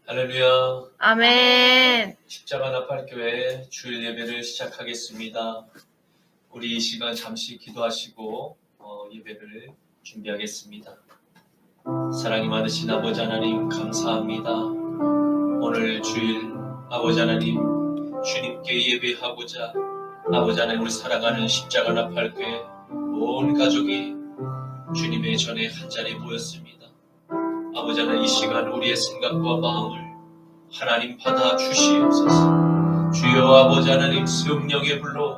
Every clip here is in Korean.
할렐루야. 아멘. 십자가 나팔교회 주일 예배를 시작하겠습니다. 우리 이 시간 잠시 기도하시고 예배를 준비하겠습니다. 사랑이 많으신 아버지 하나님 감사합니다. 오늘 주일 아버지 하나님 주님께 예배하고자 아버지 하나님 우리 사랑하는 십자가 나팔교회 온 가족이 주님의 전에 한자리에 모였습니다. 아버지 하나님 이 시간 우리의 생각과 마음을 하나님 받아 주시옵소서. 주여 아버지 하나님 성령의 불로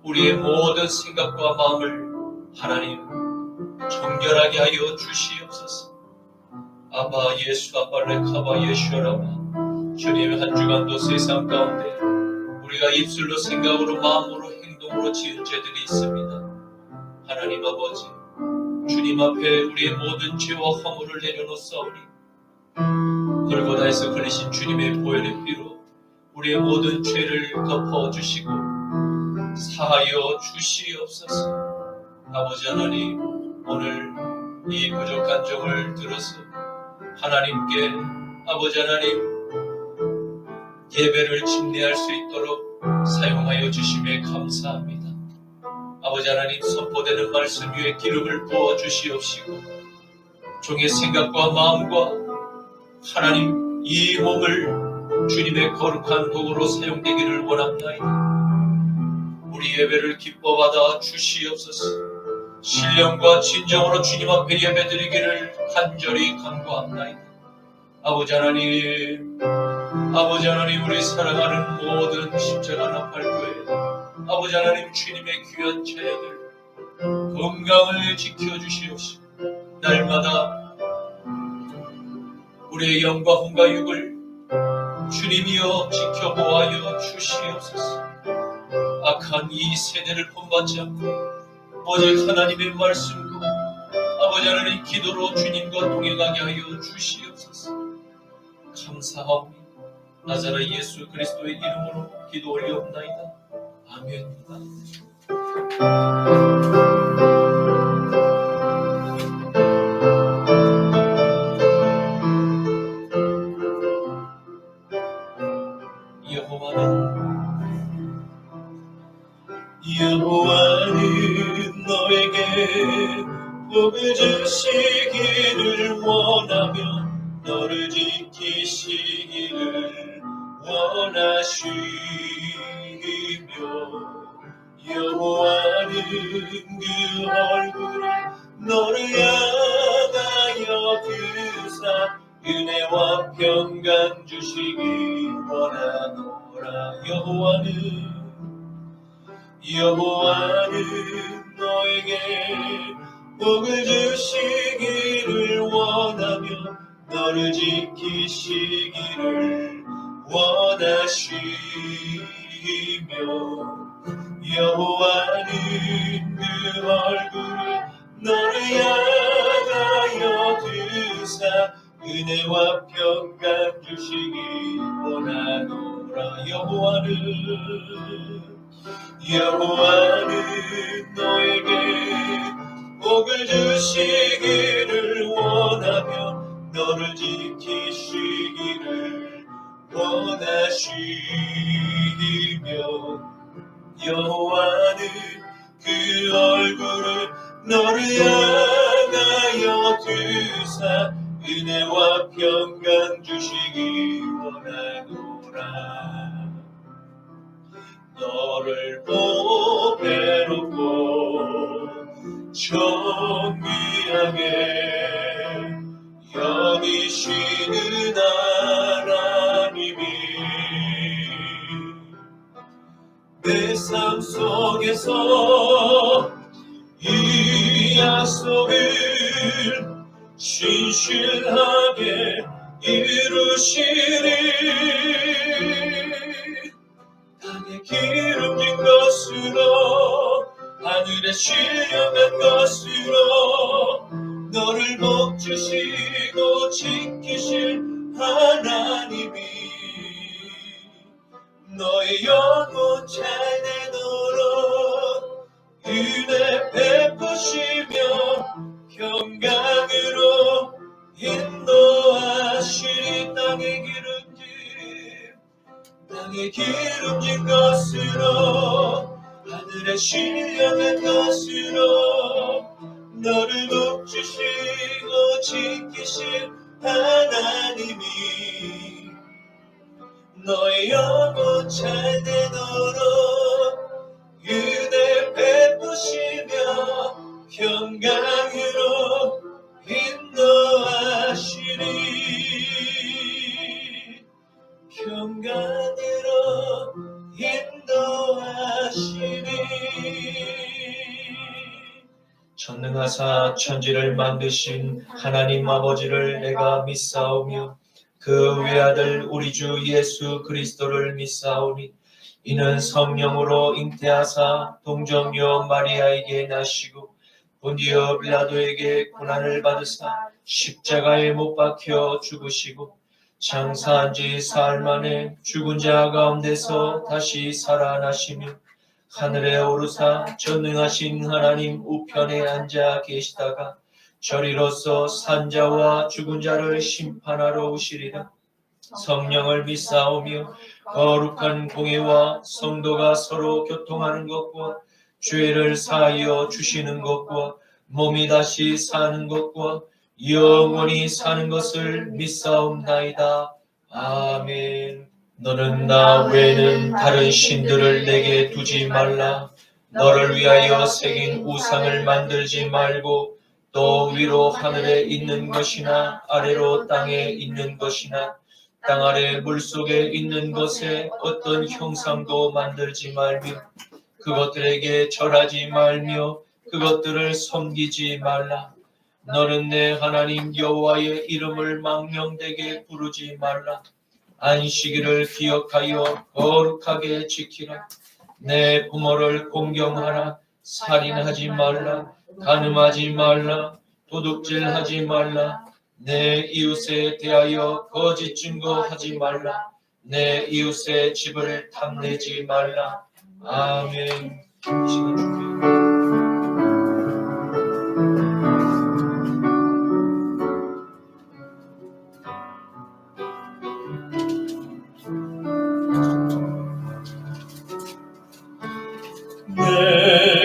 우리의 모든 생각과 마음을 하나님 정결하게 하여 주시옵소서. 아바 예수 아발레카바 예수라바 주님의 한 주간도 세상 가운데 우리가 입술로 생각으로 마음으로 행동으로 지은 죄들이 있습니다. 하나님 아버지 주님 앞에 우리의 모든 죄와 허물을 내려놓사오니 골고다에서 흘리신 주님의 보혈의 피로 우리의 모든 죄를 덮어주시고 사하여 주시옵소서. 아버지 하나님 오늘 이 부족한 종을 들어서 하나님께 아버지 하나님 예배를 침례할 수 있도록 사용하여 주심에 감사합니다. 아버지 하나님 선포되는 말씀 위에 기름을 부어 주시옵시고 종의 생각과 마음과 하나님 이 몸을 주님의 거룩한 도구로 사용되기를 원합나이다. 우리 예배를 기뻐 받아 주시옵소서. 신령과 진정으로 주님 앞에 예배드리기를 간절히 간구합나이다. 아버지 하나님 우리 사랑하는 모든 십자가 나팔교회 아버지 하나님 주님의 귀한 자녀들 건강을 지켜주시옵시고 날마다 우리의 영과 혼과 육을 주님이여 지켜보아여 주시옵소서. 악한 이 세대를 본받지 않고 오직 하나님의 말씀과 아버지 하나님 기도로 주님과 동행하게 하여 주시옵소서. 감사하오니 나사렛 예수 그리스도의 이름으로 기도 올리옵나이다. 아멘입니다. 여호와는 너에게 복을 주시기를 원하며 너를 지키시기를 원하시며 여호와는 그 얼굴을 너를 향하여 드사 은혜와 평강 주시기 원하노라. 여호와는 너에게 복을 주시기를 원하며 너를 지키시기를 원하시며 여호와는 그 얼굴을 너를 향하여 드사 은혜와 평강 주시기 원하노라. 여호와는 너에게 복을 주시기를 원하며 너를 지키시기를 원하시며 여호와는 그 얼굴을 너를 향하여 드사 은혜와 평강 주시기 원하노라. 너를 보배롭고 존귀하게 여기시는 하나님이 내 삶 속에서 이 약속을 신실하게 이루시리. 땅에 기름진 것으로 하늘에 신령한 것으로 너를 복주시고 지키실 하나님이 너의 영혼 잘 되도록 은혜 베푸시며 평강으로 인도하시리. 땅의 기름 기름진 것으로 하늘의 신령한 것으로 너를 높이시고 지키신 하나님이 너의 영혼 잘되도록 은혜 베푸시며 평강으로 인도하시리 평강으로 인도하시리 전능하사 천지를 만드신 하나님 아버지를 내가 믿사오며 그 외아들 우리 주 예수 그리스도를 믿사오니 이는 성령으로 잉태하사 동정녀 마리아에게 나시고 본디오 빌라도에게 고난을 받으사 십자가에 못 박혀 죽으시고 장사한 지 사흘 만에 죽은 자 가운데서 다시 살아나시며 하늘에 오르사 전능하신 하나님 우편에 앉아 계시다가 저리로서 산자와 죽은 자를 심판하러 오시리라. 성령을 믿사오며 거룩한 공예와 성도가 서로 교통하는 것과 죄를 사하여 주시는 것과 몸이 다시 사는 것과 영원히 사는 것을 믿사옵나이다. 아멘. 너는 나 외에는 다른 신들을 내게 두지 말라. 너를 위하여 새긴 우상을 만들지 말고 또 위로 하늘에 있는 것이나 아래로 땅에 있는 것이나 땅 아래 물속에 있는 것에 어떤 형상도 만들지 말며 그것들에게 절하지 말며 그것들을 섬기지 말라. 너는 내 하나님 여호와의 이름을 망령되게 부르지 말라. 안식일을 기억하여 거룩하게 지키라. 내 부모를 공경하라. 살인하지 말라. 간음하지 말라. 도둑질하지 말라. 내 이웃에 대하여 거짓 증거하지 말라. 내 이웃의 집을 탐내지 말라. 아멘. 시간 준비.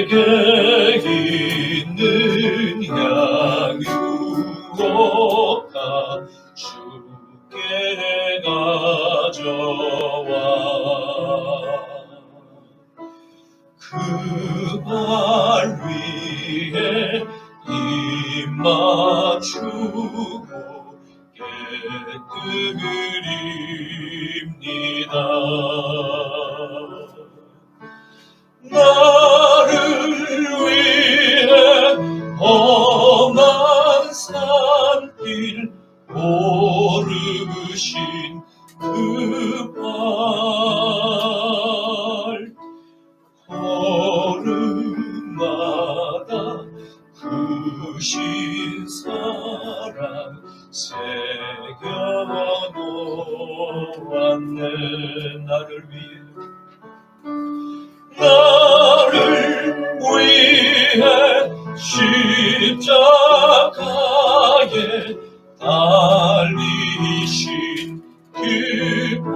내게 있는 향유가 주께 가져와 그 발 위에 입 맞추고 깨뜨립니다. 나를 위해 험한 산길 오르신 그 발 걸음마다 그 신사랑 새겨놓았네. 나를 위해 십자가에 달리신 그 발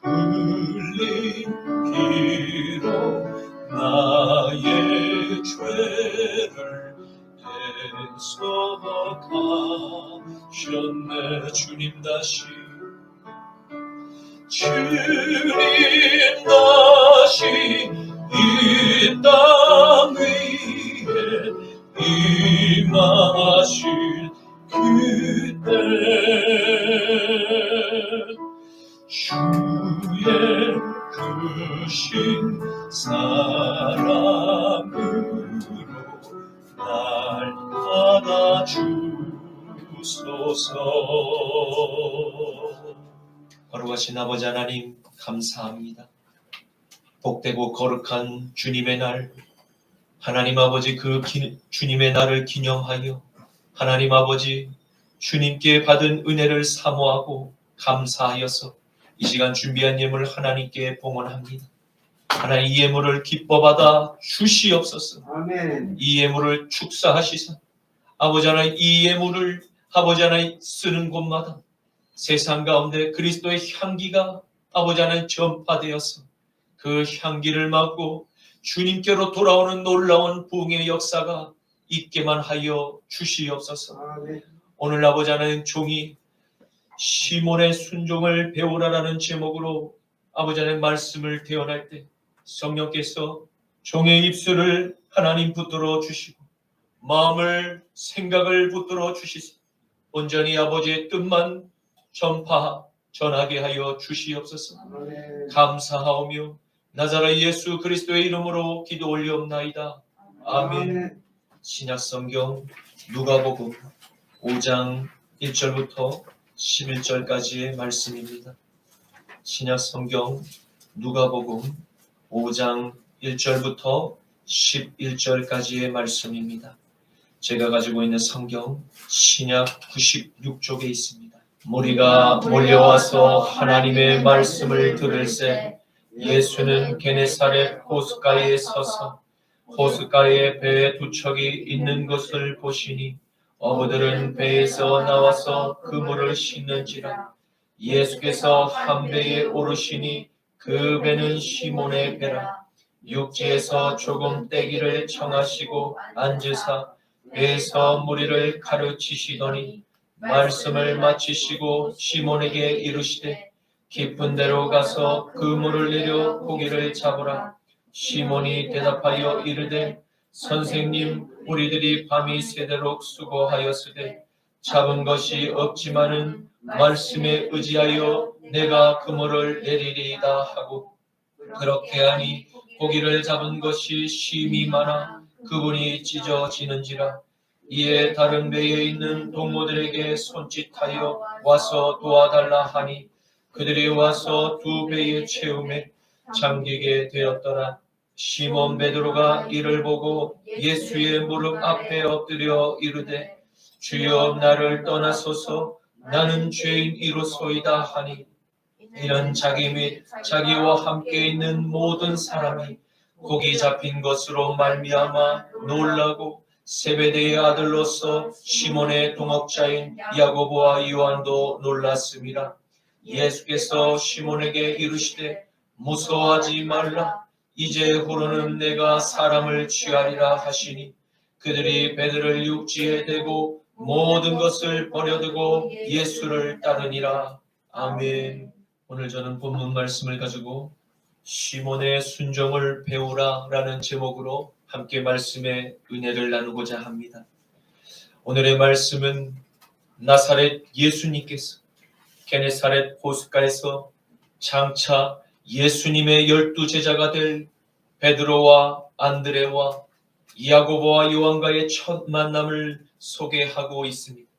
흘린 피로 나의 죄를 대속하셨네. 주님 다시 이 땅 위에 임하실 그때 주의 크신 사랑으로 날 받아주소서. 거룩하신 아버지 하나님 감사합니다. 복되고 거룩한 주님의 날, 하나님 아버지 주님의 날을 기념하여 하나님 아버지 주님께 받은 은혜를 사모하고 감사하여서 이 시간 준비한 예물 하나님께 봉헌합니다. 하나님 이 예물을 기뻐 받아 주시옵소서. 아멘. 이 예물을 축사하시사 아버지 하나님 이 예물을 아버지 하나님 쓰는 곳마다 세상 가운데 그리스도의 향기가 아버지 안에 전파되어서 그 향기를 맡고 주님께로 돌아오는 놀라운 부흥의 역사가 있게만 하여 주시옵소서. 오늘 아버지 하나님 종이 시몬의 순종을 배우라라는 제목으로 아버지 하나님 말씀을 대언할 때 성령께서 종의 입술을 하나님 붙들어 주시고 마음을 생각을 붙들어 주시소. 온전히 아버지의 뜻만 전하게 하여 주시옵소서. 감사하오며 나자렛 예수 그리스도의 이름으로 기도 올리옵나이다. 아멘. 신약성경 누가복음 5장 1절부터 11절까지의 말씀입니다. 신약성경 누가복음 5장 1절부터 11절까지의 말씀입니다. 제가 가지고 있는 성경 신약 96쪽에 있습니다. 무리가 몰려와서 하나님의 말씀을 들을새 예수는 게네사렛 호숫가에 서서 호숫가에 배에 두 척이 있는 것을 보시니 어부들은 배에서 나와서 그물을 싣는지라. 예수께서 한 배에 오르시니 그 배는 시몬의 배라. 육지에서 조금 떼기를 청하시고 앉으사 배에서 무리를 가르치시더니 말씀을 마치시고 시몬에게 이르시되 깊은 데로 가서 그물을 내려 고기를 잡으라. 시몬이 대답하여 이르되 선생님, 우리들이 밤이 새도록 수고하였으되 잡은 것이 없지만은 말씀에 의지하여 내가 그물을 내리리이다 하고 그렇게 하니 고기를 잡은 것이 심히 많아 그분이 찢어지는지라. 이에 다른 배에 있는 동무들에게 손짓하여 와서 도와달라 하니 그들이 와서 두 배의 채움에 잠기게 되었더라. 시몬 베드로가 이를 보고 예수의 무릎 앞에 엎드려 이르되 주여 나를 떠나소서 나는 죄인이로소이다 하니 이는 자기 및 자기와 함께 있는 모든 사람이 고기 잡힌 것으로 말미암아 놀라고 세베대의 아들로서 시몬의 동업자인 야고보와 요한도 놀랐음이라. 예수께서 시몬에게 이르시되 무서워하지 말라. 이제후로는 내가 사람을 취하리라 하시니 그들이 배들을 육지에 대고 모든 것을 버려두고 예수를 따르니라. 아멘. 오늘 저는 본문 말씀을 가지고 시몬의 순종을 배우라 라는 제목으로 함께 말씀의 은혜를 나누고자 합니다. 오늘의 말씀은 나사렛 예수님께서 게네사렛 호숫가에서 장차 예수님의 12 제자가 될 베드로와 안드레와 야고보와 요한과의 첫 만남을 소개하고 있습니다.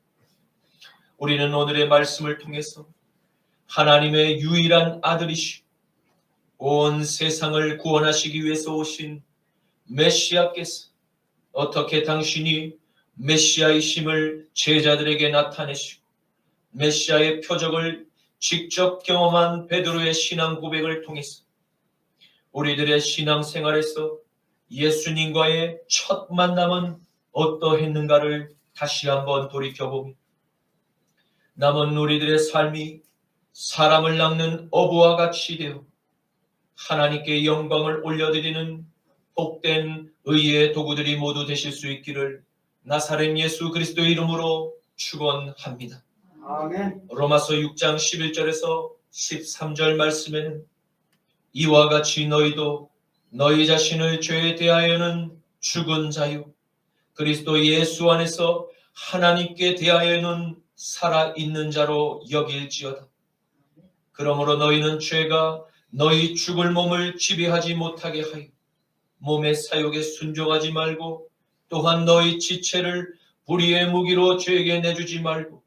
우리는 오늘의 말씀을 통해서 하나님의 유일한 아들이시고 온 세상을 구원하시기 위해서 오신 메시아께서 어떻게 당신이 메시아이심을 제자들에게 나타내시고 메시아의 표적을 직접 경험한 베드로의 신앙 고백을 통해서 우리들의 신앙 생활에서 예수님과의 첫 만남은 어떠했는가를 다시 한번 돌이켜보며 남은 우리들의 삶이 사람을 낚는 어부와 같이 되어 하나님께 영광을 올려드리는 복된 의의 도구들이 모두 되실 수 있기를 나사렛 예수 그리스도의 이름으로 축원합니다. 아멘. 로마서 6장 11절에서 13절 말씀에는 이와 같이 너희도 너희 자신을 죄에 대하여는 죽은 자요 그리스도 예수 안에서 하나님께 대하여는 살아있는 자로 여길지어다. 그러므로 너희는 죄가 너희 죽을 몸을 지배하지 못하게 하여 몸의 사욕에 순종하지 말고 또한 너희 지체를 불의의 무기로 죄에게 내주지 말고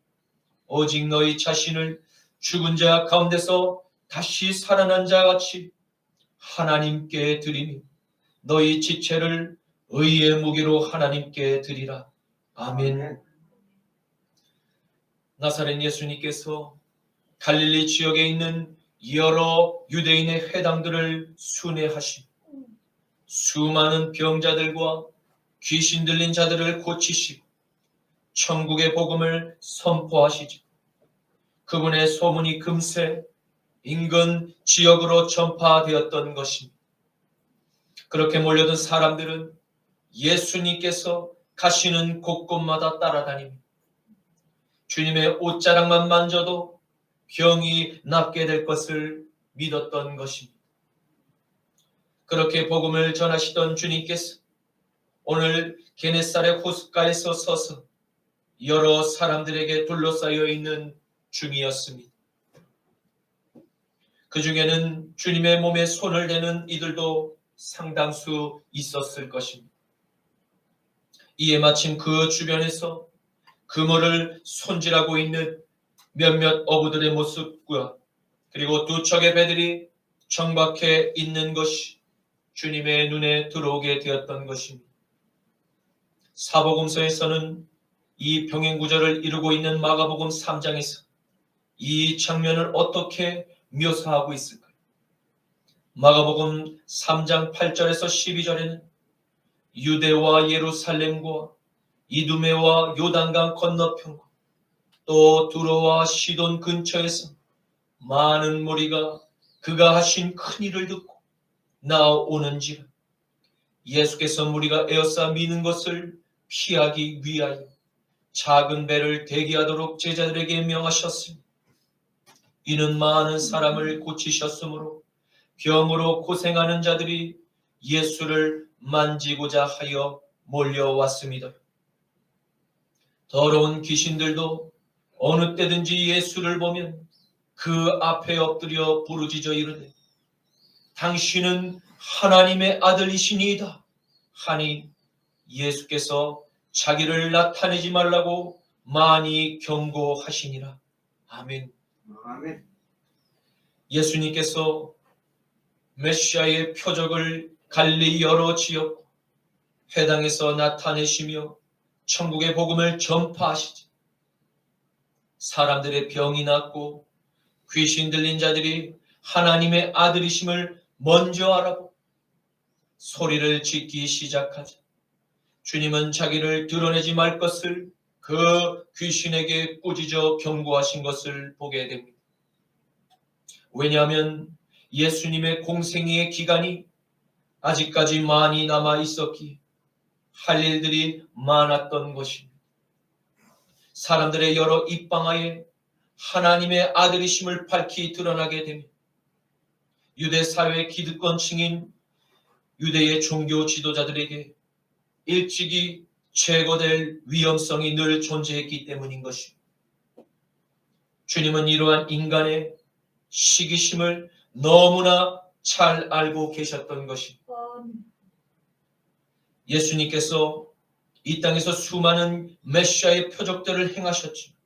오직 너희 자신을 죽은 자 가운데서 다시 살아난 자 같이 하나님께 드리니 너희 지체를 의의 무기로 하나님께 드리라. 아멘. 나사렛 예수님께서 갈릴리 지역에 있는 여러 유대인의 회당들을 순회하시고 수많은 병자들과 귀신 들린 자들을 고치시고 천국의 복음을 선포하시지. 그분의 소문이 금세 인근 지역으로 전파되었던 것입니다. 그렇게 몰려든 사람들은 예수님께서 가시는 곳곳마다 따라다닙니다. 주님의 옷자락만 만져도 병이 낫게 될 것을 믿었던 것입니다. 그렇게 복음을 전하시던 주님께서 오늘 게네사렛 호숫가에서 서서 여러 사람들에게 둘러싸여 있는 중이었습니다. 그 중에는 주님의 몸에 손을 대는 이들도 상당수 있었을 것입니다. 이에 마침 그 주변에서 그물을 손질하고 있는 몇몇 어부들의 모습과 그리고 두 척의 배들이 정박해 있는 것이 주님의 눈에 들어오게 되었던 것입니다. 사복음서에서는 이 병행 구절을 이루고 있는 마가복음 3장에서 이 장면을 어떻게 묘사하고 있을까요? 마가복음 3장 8절에서 12절에는 유대와 예루살렘과 이두메와 요단강 건너편과 또 두로와 시돈 근처에서 많은 무리가 그가 하신 큰 일을 듣고 나오는지라 예수께서 무리가 에워싸 미는 것을 피하기 위하여 작은 배를 대기하도록 제자들에게 명하셨으니 이는 많은 사람을 고치셨으므로 병으로 고생하는 자들이 예수를 만지고자 하여 몰려왔습니다. 더러운 귀신들도 어느 때든지 예수를 보면 그 앞에 엎드려 부르짖어 이르되 당신은 하나님의 아들이시니이다 하니 예수께서 자기를 나타내지 말라고 많이 경고하시니라. 아멘. 아멘. 예수님께서 메시아의 표적을 갈릴리 여러 지역 회당에서 나타내시며 천국의 복음을 전파하시지. 사람들의 병이 낫고 귀신 들린 자들이 하나님의 아들이심을 먼저 알아보고 소리를 짓기 시작하자 주님은 자기를 드러내지 말 것을 그 귀신에게 꾸짖어 경고하신 것을 보게 됩니다. 왜냐하면 예수님의 공생애의 기간이 아직까지 많이 남아 있었기에 할 일들이 많았던 것입니다. 사람들의 여러 입방하에 하나님의 아들이심을 밝히 드러나게 되며 유대 사회의 기득권층인 유대의 종교 지도자들에게 일찍이 제거될 위험성이 늘 존재했기 때문인 것입니다. 주님은 이러한 인간의 시기심을 너무나 잘 알고 계셨던 것입니다. 예수님께서 이 땅에서 수많은 메시아의 표적들을 행하셨지만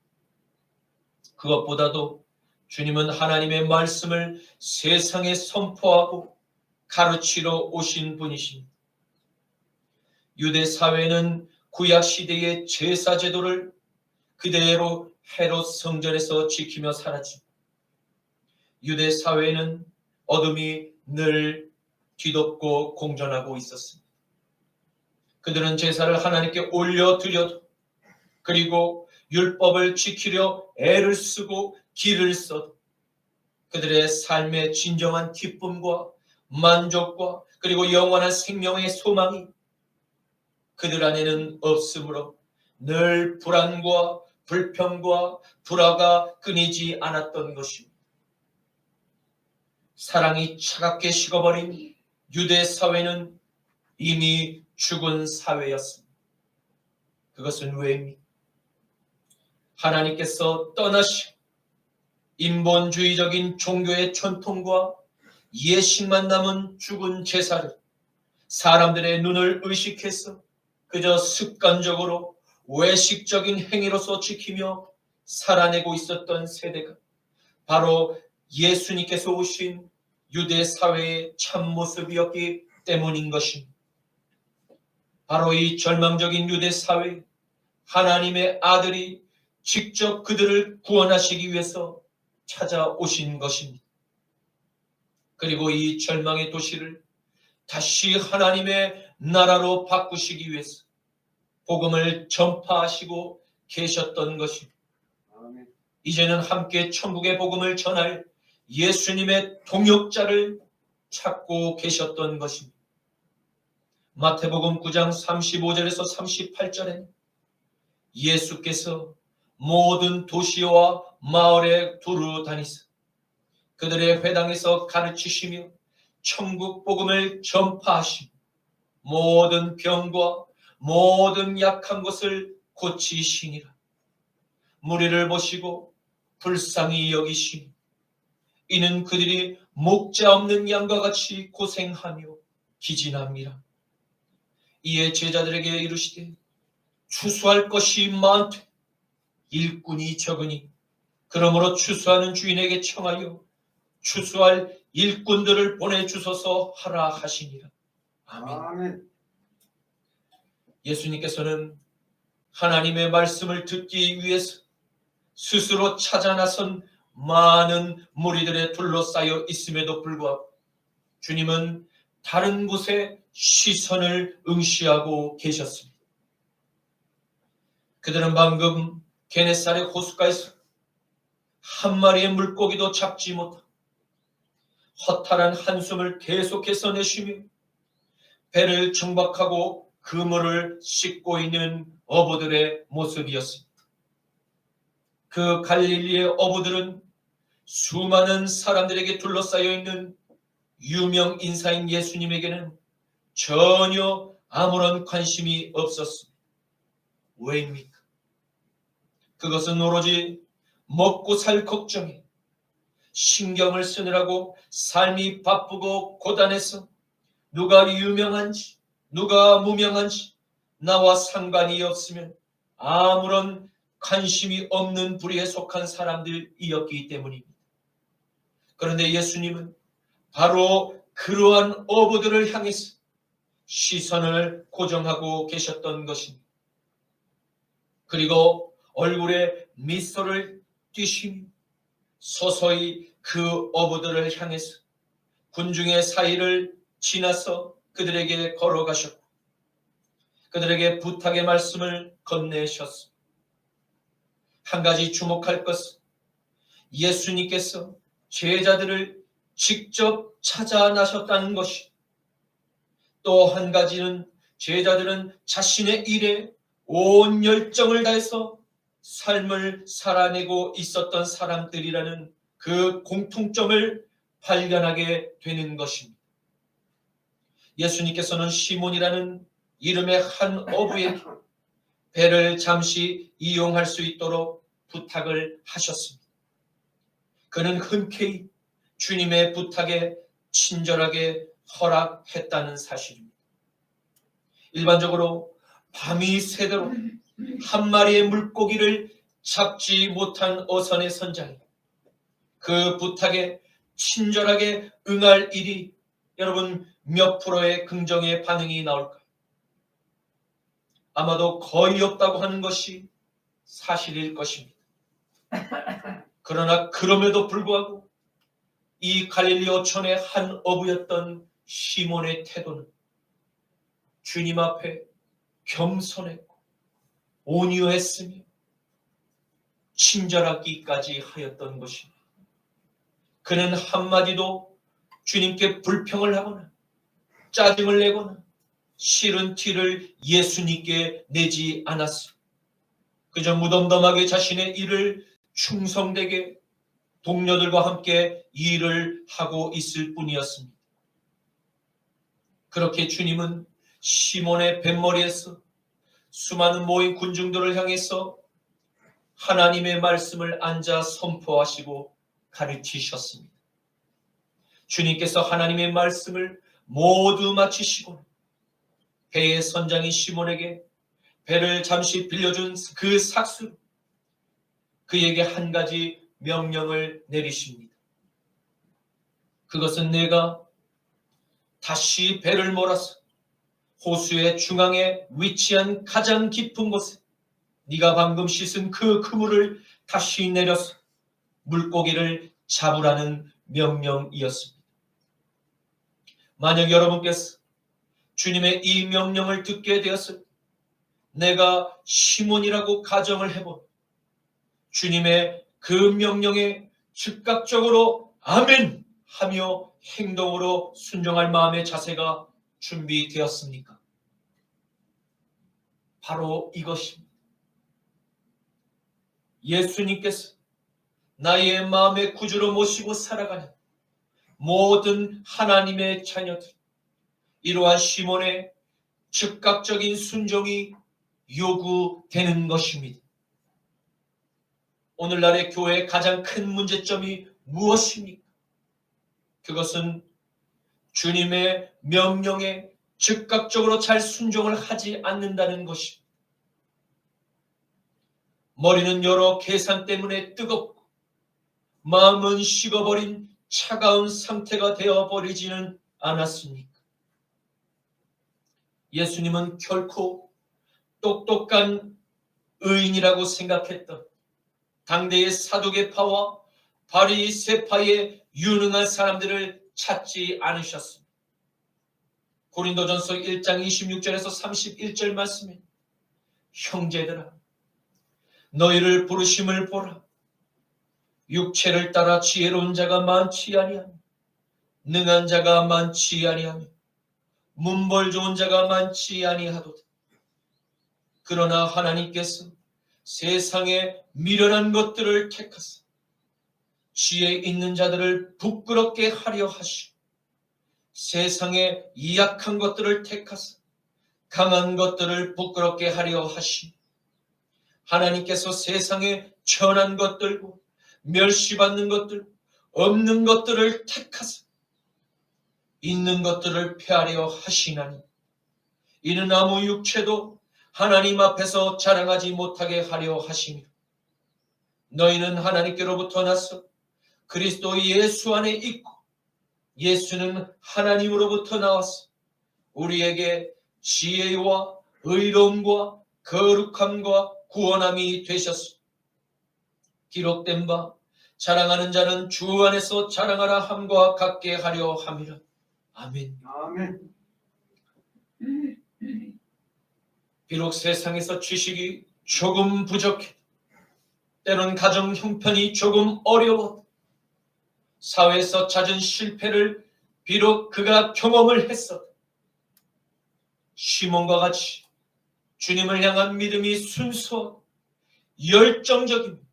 그것보다도 주님은 하나님의 말씀을 세상에 선포하고 가르치러 오신 분이십니다. 유대 사회는 구약 시대의 제사 제도를 그대로 헤롯 성전에서 지키며 살았지. 유대 사회는 어둠이 늘 뒤덮고 공존하고 있었습니다. 그들은 제사를 하나님께 올려드려도 그리고 율법을 지키려 애를 쓰고 기를 써도 그들의 삶의 진정한 기쁨과 만족과 그리고 영원한 생명의 소망이 그들 안에는 없으므로 늘 불안과 불평과 불화가 끊이지 않았던 것입니다. 사랑이 차갑게 식어버린 유대 사회는 이미 죽은 사회였습니다. 그것은 왜입니까? 하나님께서 떠나시고 인본주의적인 종교의 전통과 예식만 남은 죽은 제사를 사람들의 눈을 의식해서 그저 습관적으로 외식적인 행위로서 지키며 살아내고 있었던 세대가 바로 예수님께서 오신 유대 사회의 참모습이었기 때문인 것입니다. 바로 이 절망적인 유대 사회에 하나님의 아들이 직접 그들을 구원하시기 위해서 찾아오신 것입니다. 그리고 이 절망의 도시를 다시 하나님의 나라로 바꾸시기 위해서 복음을 전파하시고 계셨던 것입니다. 이제는 함께 천국의 복음을 전할 예수님의 동역자를 찾고 계셨던 것입니다. 마태복음 9장 35절에서 38절에는 예수께서 모든 도시와 마을에 두루 다니사 그들의 회당에서 가르치시며 천국 복음을 전파하시며 모든 병과 모든 약한 것을 고치시니라. 무리를 보시고 불쌍히 여기시니 이는 그들이 목자 없는 양과 같이 고생하며 기진합니다. 이에 제자들에게 이르시되 추수할 것이 많되 일꾼이 적으니 그러므로 추수하는 주인에게 청하여 추수할 일꾼들을 보내주소서 하라 하시니라. 아멘. 예수님께서는 하나님의 말씀을 듣기 위해서 스스로 찾아 나선 많은 무리들에 둘러싸여 있음에도 불구하고 주님은 다른 곳에 시선을 응시하고 계셨습니다. 그들은 방금 게네사렛 호숫가에서 한 마리의 물고기도 잡지 못하고 허탈한 한숨을 계속해서 내쉬며 배를 정박하고 그물을 씻고 있는 어부들의 모습이었습니다. 그 갈릴리의 어부들은 수많은 사람들에게 둘러싸여 있는 유명 인사인 예수님에게는 전혀 아무런 관심이 없었습니다. 왜입니까? 그것은 오로지 먹고 살 걱정에 신경을 쓰느라고 삶이 바쁘고 고단해서 누가 유명한지 누가 무명한지 나와 상관이 없으면 아무런 관심이 없는 부류에 속한 사람들이었기 때문입니다. 그런데 예수님은 바로 그러한 어부들을 향해서 시선을 고정하고 계셨던 것입니다. 그리고 얼굴에 미소를 띠시며 서서히 그 어부들을 향해서 군중의 사이를 지나서 그들에게 걸어가셨고 그들에게 부탁의 말씀을 건네셨습니다. 한 가지 주목할 것은 예수님께서 제자들을 직접 찾아 나셨다는 것이, 또 한 가지는 제자들은 자신의 일에 온 열정을 다해서 삶을 살아내고 있었던 사람들이라는 그 공통점을 발견하게 되는 것입니다. 예수님께서는 시몬이라는 이름의 한 어부에게 배를 잠시 이용할 수 있도록 부탁을 하셨습니다. 그는 흔쾌히 주님의 부탁에 친절하게 허락했다는 사실입니다. 일반적으로 밤이 새도록 한 마리의 물고기를 잡지 못한 어선의 선장이 그 부탁에 친절하게 응할 일이 여러분 몇 프로의 긍정의 반응이 나올까요? 아마도 거의 없다고 하는 것이 사실일 것입니다. 그러나 그럼에도 불구하고 이 갈릴리 어촌의 한 어부였던 시몬의 태도는 주님 앞에 겸손했고 온유했으며 친절하기까지 하였던 것입니다. 그는 한마디도 주님께 불평을 하거나 짜증을 내거나 싫은 티를 예수님께 내지 않았습니다. 그저 무덤덤하게 자신의 일을 충성되게 동료들과 함께 일을 하고 있을 뿐이었습니다. 그렇게 주님은 시몬의 뱃머리에서 수많은 모인 군중들을 향해서 하나님의 말씀을 앉아 선포하시고 가르치셨습니다. 주님께서 하나님의 말씀을 모두 마치시고 배의 선장인 시몬에게 배를 잠시 빌려준 그 삭수로 그에게 한 가지 명령을 내리십니다. 그것은 내가 다시 배를 몰아서 호수의 중앙에 위치한 가장 깊은 곳에 네가 방금 씻은 그 그물을 다시 내려서 물고기를 잡으라는 명령이었습니다. 만약 여러분께서 주님의 이 명령을 듣게 되었을 때 내가 시몬이라고 가정을 해보면 주님의 그 명령에 즉각적으로 아멘 하며 행동으로 순종할 마음의 자세가 준비되었습니까? 바로 이것입니다. 예수님께서 나의 마음의 구주로 모시고 살아가는 모든 하나님의 자녀들, 이러한 시몬의 즉각적인 순종이 요구되는 것입니다. 오늘날의 교회의 가장 큰 문제점이 무엇입니까? 그것은 주님의 명령에 즉각적으로 잘 순종을 하지 않는다는 것입니다. 머리는 여러 계산 때문에 뜨겁고 마음은 식어버린 차가운 상태가 되어버리지는 않았습니까? 예수님은 결코 똑똑한 의인이라고 생각했던 당대의 사두개파와 바리새파의 유능한 사람들을 찾지 않으셨습니다. 고린도전서 1장 26절에서 31절 말씀에 형제들아 너희를 부르심을 보라. 육체를 따라 지혜로운 자가 많지 아니하며 능한 자가 많지 아니하며 문벌 좋은 자가 많지 아니하도다. 그러나 하나님께서 세상에 미련한 것들을 택하사 지혜 있는 자들을 부끄럽게 하려 하시고 세상에 약한 것들을 택하사 강한 것들을 부끄럽게 하려 하시니 하나님께서 세상에 천한 것들과 멸시받는 것들, 없는 것들을 택하사 있는 것들을 폐하려 하시나니 이는 아무 육체도 하나님 앞에서 자랑하지 못하게 하려 하시며 너희는 하나님께로부터 나서 그리스도 예수 안에 있고 예수는 하나님으로부터 나와서 우리에게 지혜와 의로움과 거룩함과 구원함이 되셨소. 기록된 바 자랑하는 자는 주 안에서 자랑하라 함과 같게 하려 함이라. 아멘. 아멘. 비록 세상에서 지식이 조금 부족해, 때론 가정 형편이 조금 어려워, 사회에서 잦은 실패를 비록 그가 경험을 했어, 시몬과 같이 주님을 향한 믿음이 순수하고 열정적인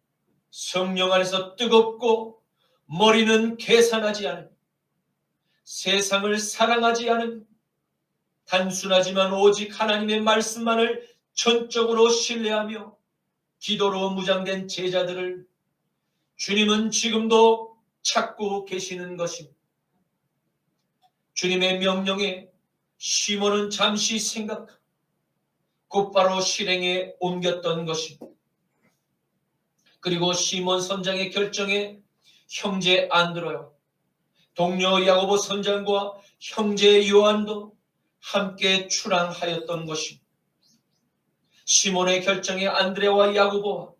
성령 안에서 뜨겁고 머리는 계산하지 않은 세상을 사랑하지 않은 단순하지만 오직 하나님의 말씀만을 전적으로 신뢰하며 기도로 무장된 제자들을 주님은 지금도 찾고 계시는 것입니다. 주님의 명령에 시몬은 잠시 생각하고 곧바로 실행에 옮겼던 것입니다. 그리고 시몬 선장의 결정에 형제 안드레와 동료 야고보 선장과 형제 요한도 함께 출항하였던 것입니다. 시몬의 결정에 안드레와 야고보와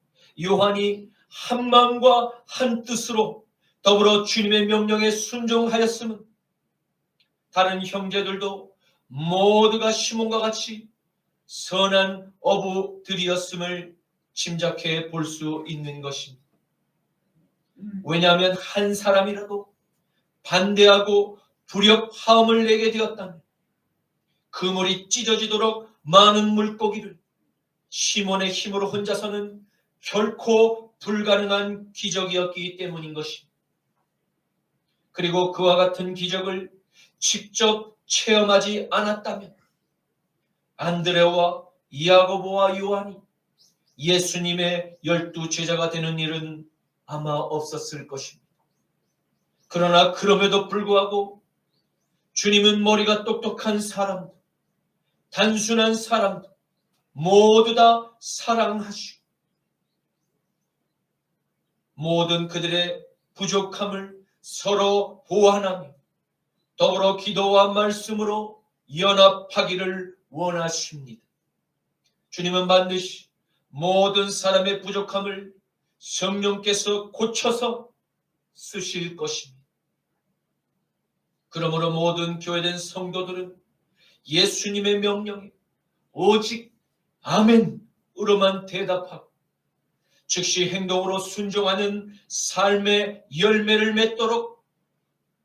요한이 한 마음과 한 뜻으로 더불어 주님의 명령에 순종하였음은 다른 형제들도 모두가 시몬과 같이 선한 어부들이었음을 짐작해 볼 수 있는 것입니다. 왜냐하면 한 사람이라도 반대하고 불협화음을 내게 되었다면 그물이 찢어지도록 많은 물고기를 시몬의 힘으로 혼자서는 결코 불가능한 기적이었기 때문인 것입니다. 그리고 그와 같은 기적을 직접 체험하지 않았다면 안드레와 야고보와 요한이 예수님의 12 제자가 되는 일은 아마 없었을 것입니다. 그러나 그럼에도 불구하고 주님은 머리가 똑똑한 사람들, 단순한 사람들 모두 다 사랑하시고 모든 그들의 부족함을 서로 보완하며 더불어 기도와 말씀으로 연합하기를 원하십니다. 주님은 반드시 모든 사람의 부족함을 성령께서 고쳐서 쓰실 것입니다. 그러므로 모든 교회된 성도들은 예수님의 명령에 오직 아멘으로만 대답하고 즉시 행동으로 순종하는 삶의 열매를 맺도록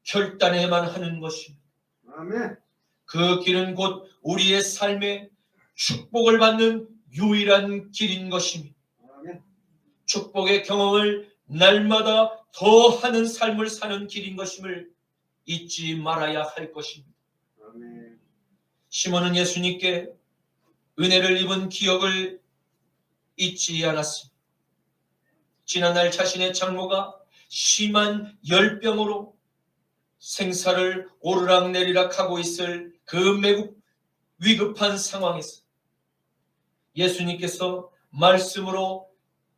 결단해야만 하는 것입니다. 아멘. 그 길은 곧 우리의 삶에 축복을 받는 유일한 길인 것입니다. 아멘. 축복의 경험을 날마다 더하는 삶을 사는 길인 것임을 잊지 말아야 할 것입니다. 아멘. 시몬은 예수님께 은혜를 입은 기억을 잊지 않았습니다. 지난날 자신의 장모가 심한 열병으로 생사를 오르락내리락 하고 있을 그 매우 위급한 상황에서 예수님께서 말씀으로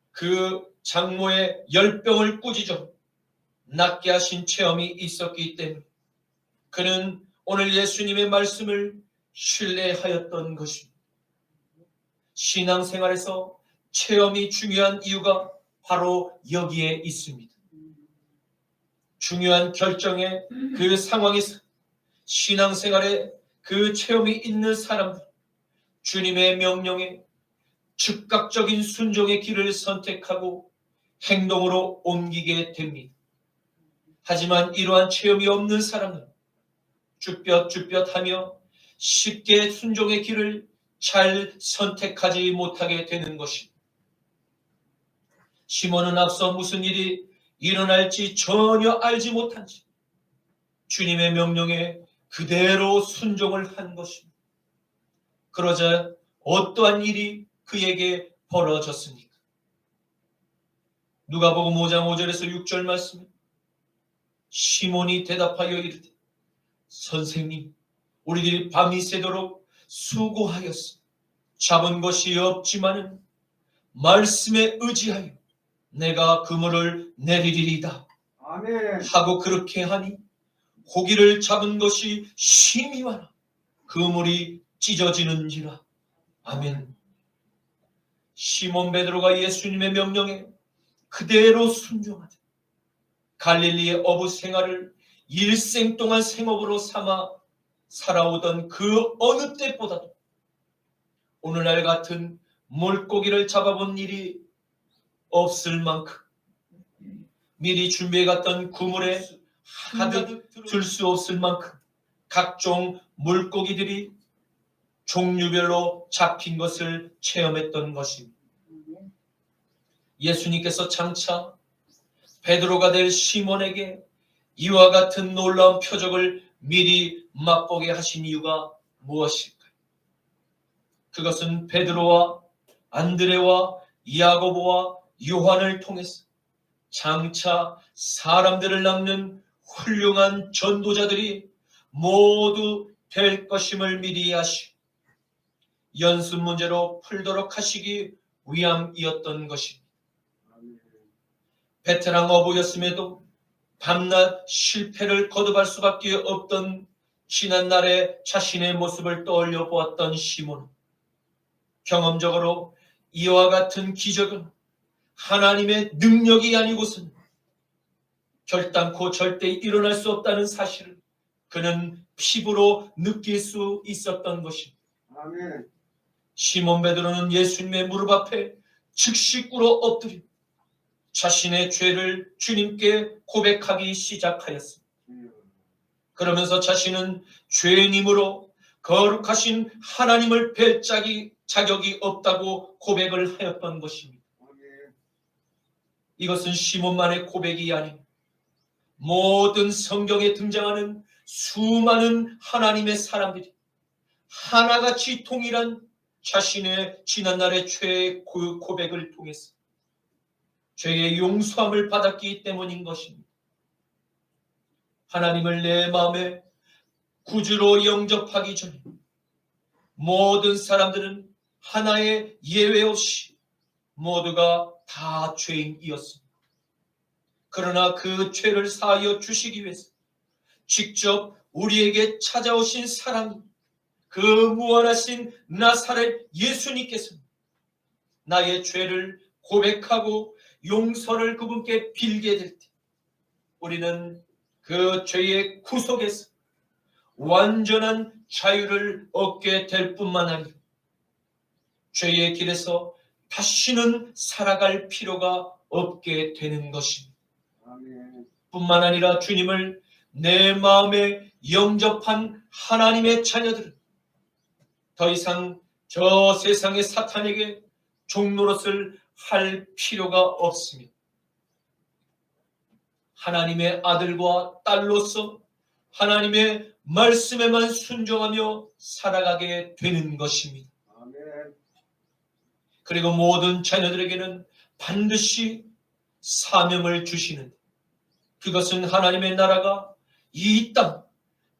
그 장모의 열병을 꾸짖어 낫게 하신 체험이 있었기 때문에 그는 오늘 예수님의 말씀을 신뢰하였던 것입니다. 신앙생활에서 체험이 중요한 이유가 바로 여기에 있습니다. 중요한 결정의 그 상황에서 신앙생활에 그 체험이 있는 사람들, 주님의 명령에 즉각적인 순종의 길을 선택하고 행동으로 옮기게 됩니다. 하지만 이러한 체험이 없는 사람은 쭈뼛쭈뼛하며 쉽게 순종의 길을 잘 선택하지 못하게 되는 것입니다. 시몬은 앞서 무슨 일이 일어날지 전혀 알지 못한 채 주님의 명령에 그대로 순종을 한 것입니다. 그러자 어떠한 일이 그에게 벌어졌습니까? 누가복음 5장 5절에서 6절 말씀에 시몬이 대답하여 이르되 선생님, 우리들이 밤이 새도록 수고하였어. 잡은 것이 없지만은 말씀에 의지하여 내가 그물을 내리리이다 아멘. 하고 그렇게 하니 고기를 잡은 것이 심히 많아 그물이 찢어지는지라. 아멘. 시몬 베드로가 예수님의 명령에 그대로 순종하되 갈릴리의 어부 생활을 일생 동안 생업으로 삼아 살아오던 그 어느 때보다도 오늘날 같은 물고기를 잡아본 일이 없을 만큼 미리 준비해갔던 그물에 가득 들 수 없을 만큼 각종 물고기들이 종류별로 잡힌 것을 체험했던 것입니다. 예수님께서 장차 베드로가 될 시몬에게 이와 같은 놀라운 표적을 미리 맛보게 하신 이유가 무엇일까요? 그것은 베드로와 안드레와 야고보와 요한을 통해서 장차 사람들을 낚는 훌륭한 전도자들이 모두 될 것임을 미리 아시고 연습 문제로 풀도록 하시기 위함이었던 것입니다. 베테랑 어부였음에도 밤낮 실패를 거듭할 수밖에 없던 지난날의 자신의 모습을 떠올려 보았던 시몬은 경험적으로 이와 같은 기적은 하나님의 능력이 아니고서는 결단코 절대 일어날 수 없다는 사실을 그는 피부로 느낄 수 있었던 것입니다. 아멘. 시몬 베드로는 예수님의 무릎 앞에 즉시 꿇어 엎드려 자신의 죄를 주님께 고백하기 시작하였습니다. 그러면서 자신은 죄인이므로 거룩하신 하나님을 뵐 자격이 없다고 고백을 하였던 것입니다. 이것은 시몬만의 고백이 아닌 모든 성경에 등장하는 수많은 하나님의 사람들이 하나같이 동일한 자신의 지난날의 죄의 고백을 통해서 죄의 용서함을 받았기 때문인 것입니다. 하나님을 내 마음에 구주로 영접하기 전에 모든 사람들은 하나의 예외 없이 모두가 다 죄인이었습니다. 그러나 그 죄를 사하여 주시기 위해서 직접 우리에게 찾아오신 사랑이 그 무한하신 나사렛 예수님께서는 나의 죄를 고백하고 용서를 그분께 빌게 될 때 우리는 그 죄의 구속에서 완전한 자유를 얻게 될 뿐만 아니라 죄의 길에서 다시는 살아갈 필요가 없게 되는 것입니다. 아멘. 뿐만 아니라 주님을 내 마음에 영접한 하나님의 자녀들은 더 이상 저 세상의 사탄에게 종노릇을 할 필요가 없습니다. 하나님의 아들과 딸로서 하나님의 말씀에만 순종하며 살아가게 되는 것입니다. 아멘. 그리고 모든 자녀들에게는 반드시 사명을 주시는, 그것은 하나님의 나라가 이 땅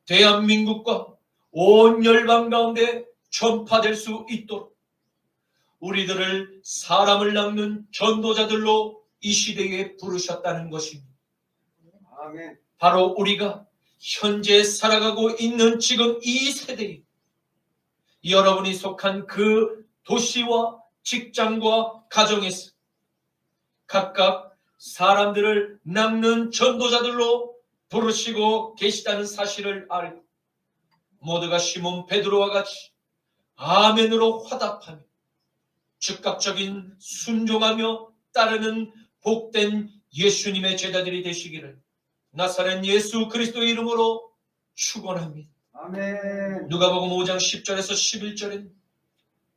대한민국과 온 열방 가운데 전파될 수 있도록 우리들을 사람을 낚는 전도자들로 이 시대에 부르셨다는 것입니다. 아멘. 바로 우리가 현재 살아가고 있는 지금 이 세대에 여러분이 속한 그 도시와 직장과 가정에서 각각 사람들을 낚는 전도자들로 부르시고 계시다는 사실을 알고 모두가 시몬 베드로와 같이 아멘으로 화답하며 즉각적인 순종하며 따르는 복된 예수님의 제자들이 되시기를 나사렛 예수 그리스도의 이름으로 축원합니다. 아멘. 누가복음 5장 10절에서 11절엔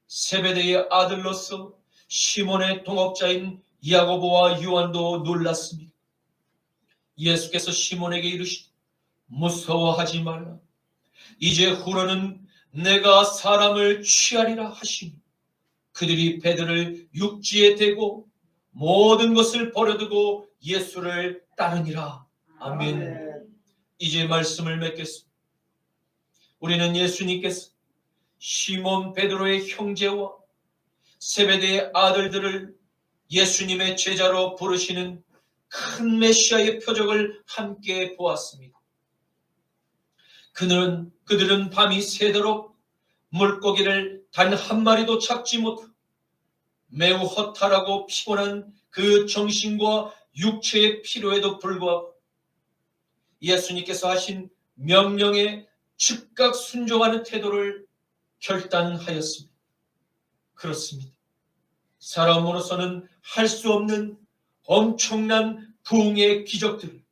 세베대의 아들로서 시몬의 동업자인 야고보와 요한도 놀랐습니다. 예수께서 시몬에게 이르시되 무서워하지 말라. 이제 후로는 내가 사람을 취하리라 하시니 그들이 배들을 육지에 대고 모든 것을 버려두고 예수를 따르니라. 아멘. 이제 말씀을 맺겠습니다. 우리는 예수님께서 시몬 베드로의 형제와 세베대의 아들들을 예수님의 제자로 부르시는 큰 메시아의 표적을 함께 보았습니다. 그들은 밤이 새도록 물고기를 단 한 마리도 잡지 못하고 매우 허탈하고 피곤한 그 정신과 육체의 피로에도 불구하고 예수님께서 하신 명령에 즉각 순종하는 태도를 결단하였습니다. 그렇습니다. 사람으로서는 할 수 없는 엄청난 부흥의 기적들을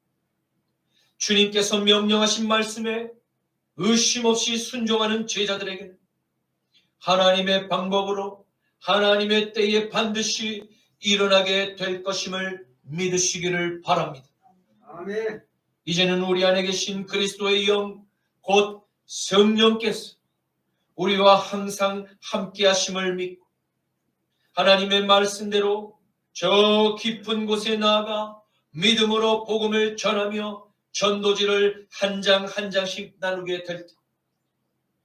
주님께서 명령하신 말씀에 의심 없이 순종하는 제자들에게는 하나님의 방법으로 하나님의 때에 반드시 일어나게 될 것임을 믿으시기를 바랍니다. 아멘. 이제는 우리 안에 계신 그리스도의 영, 곧 성령께서 우리와 항상 함께 하심을 믿고 하나님의 말씀대로 저 깊은 곳에 나아가 믿음으로 복음을 전하며 전도지를 한 장 한 장씩 나누게 될 때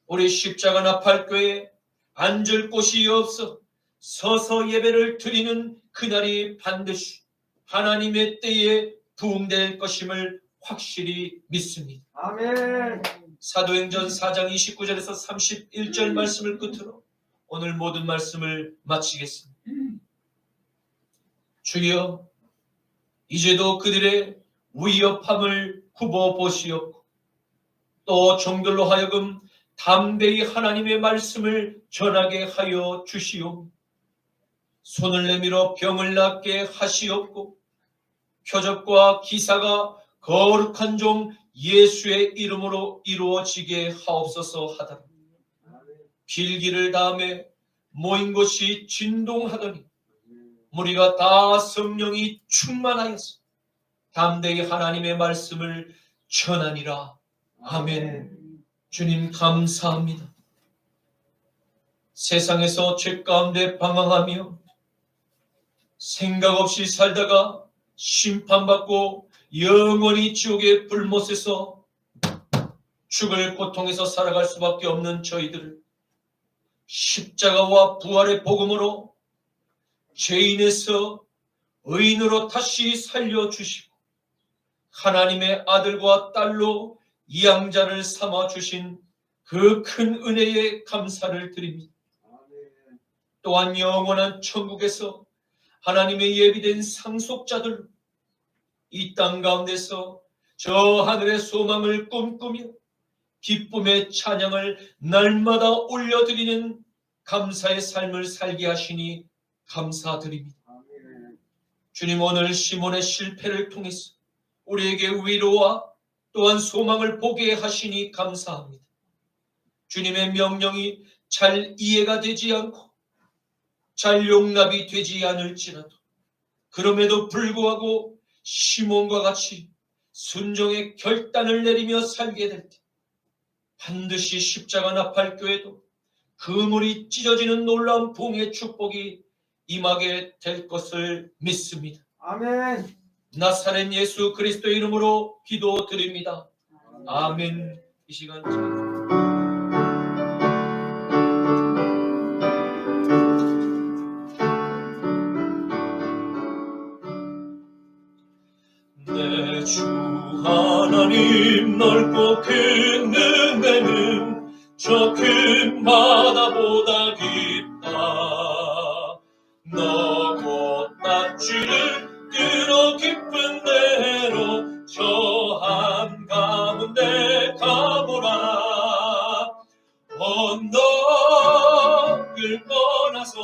우리 십자가 나팔교회에 앉을 곳이 없어 서서 예배를 드리는 그날이 반드시 하나님의 때에 부흥될 것임을 확실히 믿습니다. 아멘. 사도행전 4장 29절에서 31절 말씀을 끝으로 오늘 모든 말씀을 마치겠습니다. 주여, 이제도 그들의 위협함을 굽어 보시옵고 또 종들로 하여금 담대히 하나님의 말씀을 전하게 하여 주시오. 손을 내밀어 병을 낫게 하시옵고 표적과 기사가 거룩한 종 예수의 이름으로 이루어지게 하옵소서 하더라. 빌기를 다음에 모인 곳이 진동하더니 무리가 다 성령이 충만하여서 담대히 하나님의 말씀을 전하니라. 아멘. 주님 감사합니다. 세상에서 죄 가운데 방황하며 생각 없이 살다가 심판받고 영원히 지옥의 불못에서 죽을 고통에서 살아갈 수밖에 없는 저희들을 십자가와 부활의 복음으로 죄인에서 의인으로 다시 살려주시고 하나님의 아들과 딸로 양자를 삼아주신 그 큰 은혜에 감사를 드립니다. 또한 영원한 천국에서 하나님의 예비된 상속자들 이 땅 가운데서 저 하늘의 소망을 꿈꾸며 기쁨의 찬양을 날마다 올려드리는 감사의 삶을 살게 하시니 감사드립니다. 아멘. 주님, 오늘 시몬의 실패를 통해서 우리에게 위로와 또한 소망을 보게 하시니 감사합니다. 주님의 명령이 잘 이해가 되지 않고 잘 용납이 되지 않을지라도 그럼에도 불구하고 시몬과 같이 순종의 결단을 내리며 살게 될 때 반드시 십자가 나팔교회도 그물이 찢어지는 놀라운 부흥의 축복이 임하게 될 것을 믿습니다. 아멘. 나사렛 예수 그리스도의 이름으로 기도드립니다. 아멘. 이 시간 내 주 하나님 넓고 큰 은혜는 저 큰 바다보다 깊다. 너 곧 땄지를 끌어 깊은 대로 저 한가운데 가보라. 언덕을 떠나서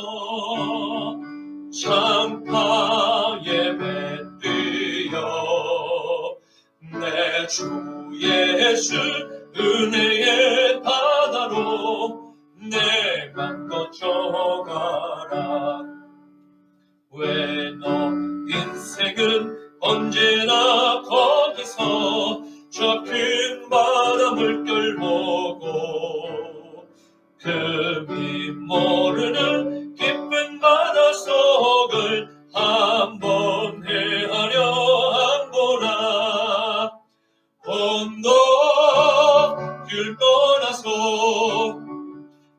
창파에 뱉으여 내 주 예수 은혜의 바다로 내 맘 거쳐가라. 왜 너 인생은 언제나 거기서 저 큰 바다 물결 보고 금이 모르는 깊은 바다 속을 한번 헤아려 한보라. 언덕을 떠나서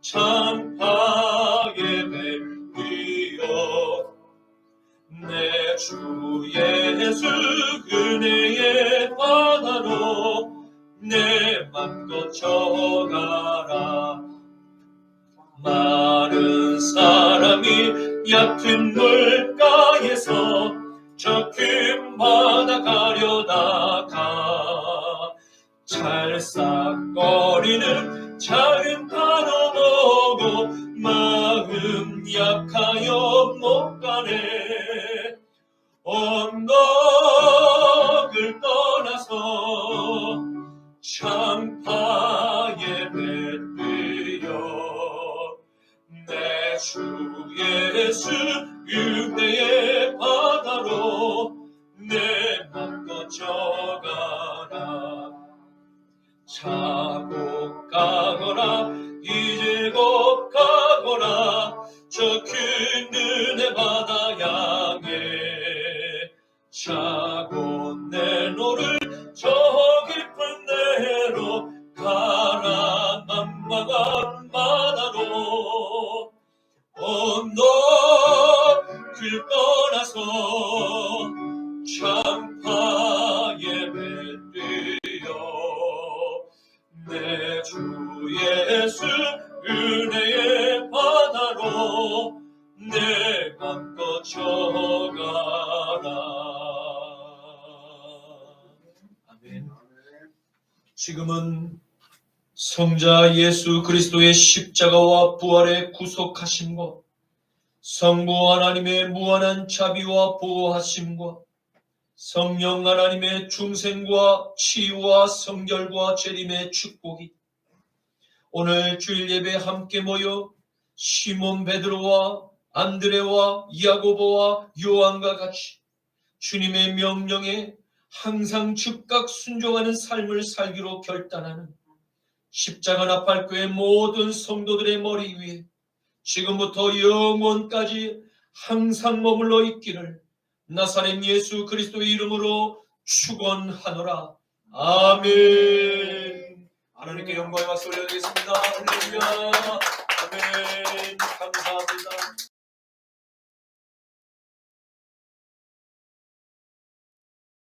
창파에 뱉으여 내 주 예수 은혜의 바다로 내 맘 거쳐가라. 많은 사람이 얕은 물가에서 저 큰 바다 가려다가 찰싹거리는 작은 파도 보고 마음 약하여 못 가네. 언덕을 떠나서 창파에 뱉으여 내 주 예수 은혜의 바다로 내 맘 거쳐가라. 자고 가거라 이제 곧 가거라 저 큰 은혜 바다 향해. 자고 내 노를 저 깊은 데로 가라. 만만한 바다로 언덕을 떠나서 창파에 뱉으여 내 주 예수 은혜의 바다로 내 맘 거쳐가라. 아멘. 지금은 성자 예수 그리스도의 십자가와 부활의 구속하심과 성부 하나님의 무한한 자비와 보호하심과 성령 하나님의 중생과 치유와 성결과 재림의 축복이 오늘 주일 예배에 함께 모여 시몬 베드로와 안드레와 야고보와 요한과 같이 주님의 명령에 항상 즉각 순종하는 삶을 살기로 결단하는 십자가 나팔교회 모든 성도들의 머리 위에 지금부터 영원까지 항상 머물러 있기를 나사렛 예수 그리스도의 이름으로 축원하노라. 아멘. 하나님께 영광의 박수 올려드리겠습니다. 할렐루야. 아멘.